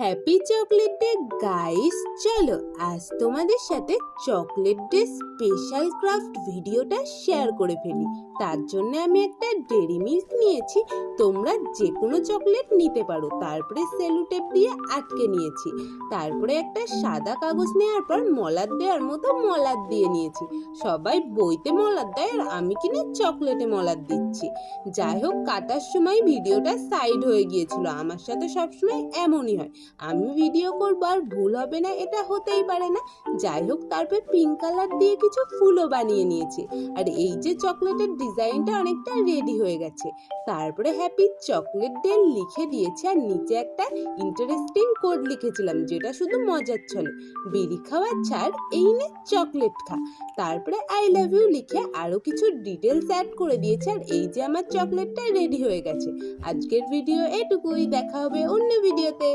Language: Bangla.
হ্যাপি চকলেট ডে গাইস, চলো আজ তোমাদের সাথে চকলেট ডে স্পেশাল ক্রাফট ভিডিওটা শেয়ার করে ফেলি। তার জন্য আমি একটা ডেরি মিল্ক নিয়েছি, তোমরা যে কোনো চকলেট নিতে পারো। তারপরে সেলো টেপ দিয়ে আটকে নিয়েছি, তারপরে একটা সাদা কাগজ নেওয়ার পর মলাট দেওয়ার মতো মলাট দিয়ে নিয়েছি। সবাই বইতে মলাট দেয় আর আমি কিনা চকলেটে মলাট দিচ্ছি। যাই হোক, কাটার সময় ভিডিওটা সাইড হয়ে গিয়েছিল, আমার সাথে সবসময় এমনই হয়, আমি ভিডিও করবো আর ভুল হবে না, এটা হতেই পারে না। যাই হোক, তারপর পিঙ্ক কালার দিয়ে কিছু ফুলও বানিয়ে নিয়েছি। আর এই যে চকলেটের ডিজাইনটা অনেকটা রেডি হয়ে গেছে। তারপরে হ্যাপি চকলেট ডে লিখে দিয়েছি আর নিচে একটা ইন্টারেস্টিং কোড লিখেছিলাম, যেটা শুধু মজার ছলে, বিড়ি খাওয়া ছাড়, এই নে চকলেট খা। তারপরে আই লাভ ইউ লিখে আরো কিছু ডিটেলস অ্যাড করে দিয়েছি। আর এই যে আমার চকলেটটা রেডি হয়ে গেছে। আজকের ভিডিও এটুকুই, দেখা হবে অন্য ভিডিওতে।